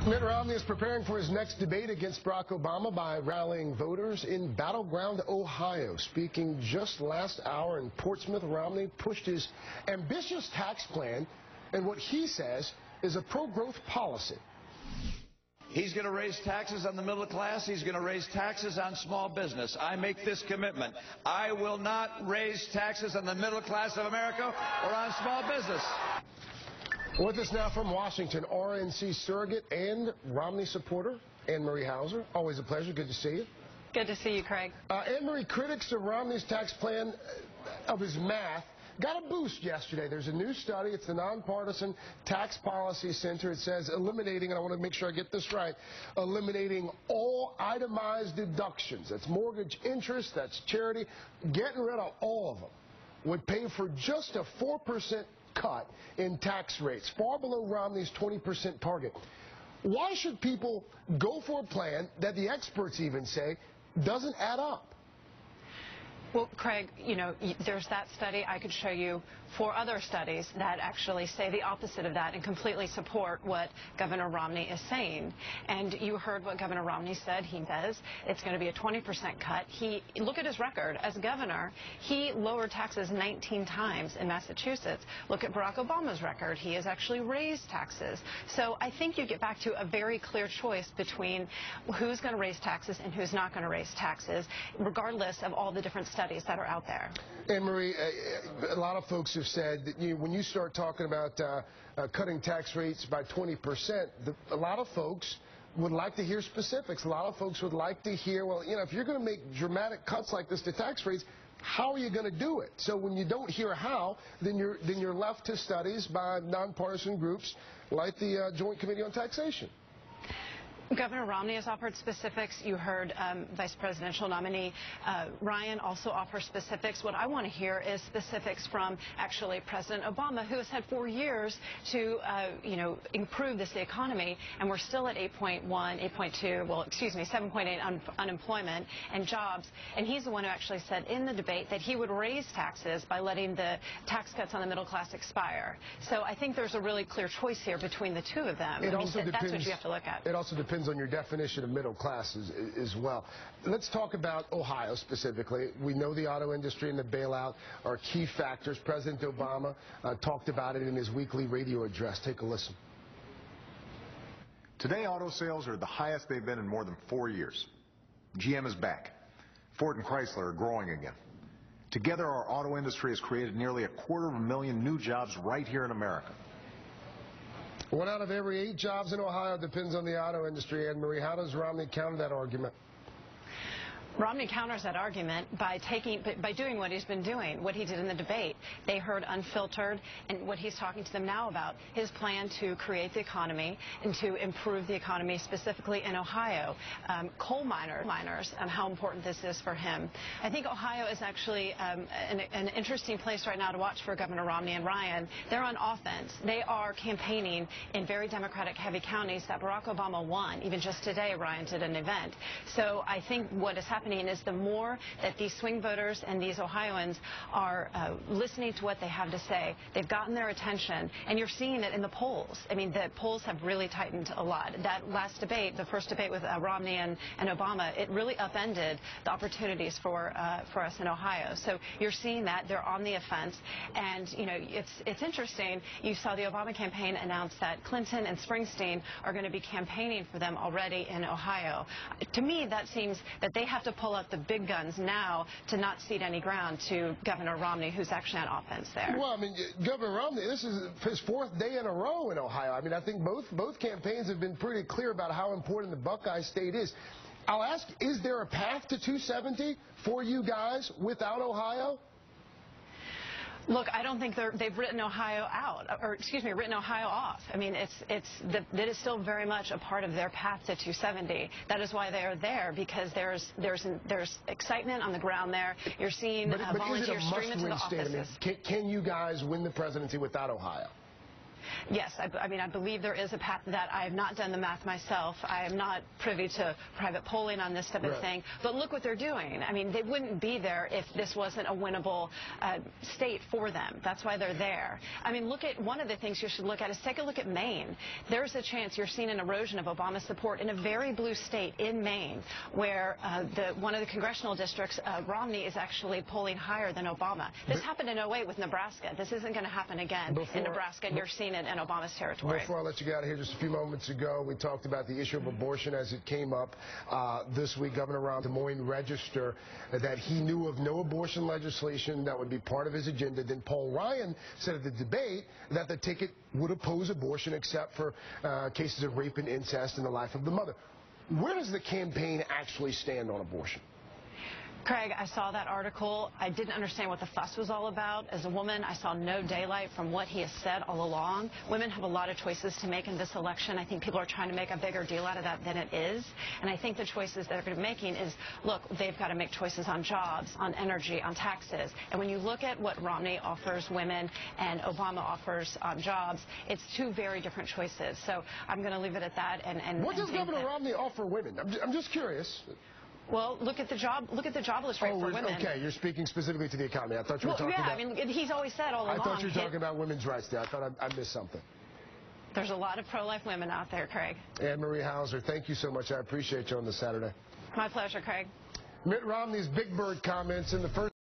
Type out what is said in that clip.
Mitt Romney is preparing for his next debate against Barack Obama by rallying voters in battleground Ohio. Speaking just last hour in Portsmouth, Romney pushed his ambitious tax plan and what he says is a pro-growth policy. He's going to raise taxes on the middle class. He's going to raise taxes on small business. I make this commitment. I will not raise taxes on the middle class of America or on small business. With us now from Washington, RNC surrogate and Romney supporter, Anne-Marie Hauser. Always a pleasure. Good to see you. Good to see you, Craig. Anne-Marie, critics of Romney's tax plan, of his math, got a boost yesterday. There's a new study. It's the Nonpartisan Tax Policy Center. It says eliminating, and I want to make sure I get this right, eliminating all itemized deductions. That's mortgage interest, that's charity. Getting rid of all of them would pay for just a 4% cut in tax rates, far below Romney's 20% target. Why should people go for a plan that the experts even say doesn't add up? Well, Craig, you know, there's that study. I could show you 4 other studies that actually say the opposite of that and completely support what Governor Romney is saying. And you heard what Governor Romney said. He says it's going to be a 20% cut. Look at his record. As governor, he lowered taxes 19 times in Massachusetts. Look at Barack Obama's record. He has actually raised taxes. So I think you get back to a very clear choice between who's going to raise taxes and who's not going to raise taxes, regardless of all the different studies that are out there. Anne-Marie, a lot of folks have said that when you start talking about cutting tax rates by 20%, a lot of folks would like to hear specifics. A lot of folks would like to hear, well, you know, if you're going to make dramatic cuts like this to tax rates, how are you going to do it? So when you don't hear how, then you're left to studies by nonpartisan groups like the Joint Committee on Taxation. Governor Romney has offered specifics. You heard Vice Presidential nominee Ryan also offer specifics. What I want to hear is specifics from actually President Obama, who has had 4 years to, improve this economy, and we're still at 8.1, 8.2, well, excuse me, 7.8 unemployment and jobs. And he's the one who actually said in the debate that he would raise taxes by letting the tax cuts on the middle class expire. So I think there's a really clear choice here between the two of them. That's what you have to look at. It also depends on your definition of middle class as well. Let's talk about Ohio specifically. We know the auto industry and the bailout are key factors. President Obama talked about it in his weekly radio address. Take a listen. Today, auto sales are the highest they've been in more than 4 years. GM is back. Ford and Chrysler are growing again. Together, our auto industry has created nearly 250,000 new jobs right here in America. 1 out of every 8 jobs in Ohio depends on the auto industry. Anne-Marie, how does Romney counter that argument? Romney counters that argument by doing what he's been doing, what he did in the debate. They heard unfiltered, and what he's talking to them now about, his plan to create the economy and to improve the economy, specifically in Ohio. Coal miners, how important this is for him. I think Ohio is actually an interesting place right now to watch for Governor Romney and Ryan. They're on offense. They are campaigning in very Democratic-heavy counties that Barack Obama won. Even just today, Ryan did an event. So I think what is happening is the more that these swing voters and these Ohioans are listening to what they have to say, they've gotten their attention, and you're seeing it in the polls. I mean, the polls have really tightened a lot. That last debate, the first debate with Romney and Obama, it really upended the opportunities for us in Ohio. So you're seeing that they're on the offense, and you know it's interesting. You saw the Obama campaign announce that Clinton and Springsteen are going to be campaigning for them already in Ohio. To me, that seems that they have to pull up the big guns now to not cede any ground to Governor Romney, who's actually on offense there. Well, I mean, Governor Romney, this is his 4th day in a row in Ohio. I mean, I think both campaigns have been pretty clear about how important the Buckeye State is. I'll ask, is there a path to 270 for you guys without Ohio? Look, I don't think they've written Ohio out, or excuse me, written Ohio off. I mean, that is still very much a part of their path to 270. That is why they are there, because there's excitement on the ground there. You're seeing volunteers stream into the offices. I mean, can you guys win the presidency without Ohio? Yes, I mean, I believe there is a path to that. I have not done the math myself. I am not privy to private polling on this type of thing. But look what they're doing. I mean, they wouldn't be there if this wasn't a winnable state for them. That's why they're there. I mean, look at one of the things you should look at is take a look at Maine. There's a chance you're seeing an erosion of Obama support in a very blue state in Maine, where one of the congressional districts, Romney, is actually polling higher than Obama. This happened in 08 with Nebraska. This isn't going to happen again in Nebraska, and you're seeing it in Obama's territory. Before I let you get out of here, just a few moments ago, we talked about the issue of abortion as it came up this week. Governor Romney, Des Moines Register, that he knew of no abortion legislation that would be part of his agenda. Then Paul Ryan said at the debate that the ticket would oppose abortion except for cases of rape and incest in the life of the mother. Where does the campaign actually stand on abortion? Craig, I saw that article. I didn't understand what the fuss was all about. As a woman, I saw no daylight from what he has said all along. Women have a lot of choices to make in this election. I think people are trying to make a bigger deal out of that than it is. And I think the choices that they're making is, look, they've got to make choices on jobs, on energy, on taxes. And when you look at what Romney offers women and Obama offers on jobs, it's two very different choices. So I'm going to leave it at that. What does Governor Romney offer women? I'm just curious. Well, look at the jobless rate for women. Okay, you're speaking specifically to the economy. I thought you were talking about... I mean, he's always said all along... I thought you were talking about women's rights there. I thought I missed something. There's a lot of pro-life women out there, Craig. Anne-Marie Hauser, thank you so much. I appreciate you on this Saturday. My pleasure, Craig. Mitt Romney's Big Bird comments in the first...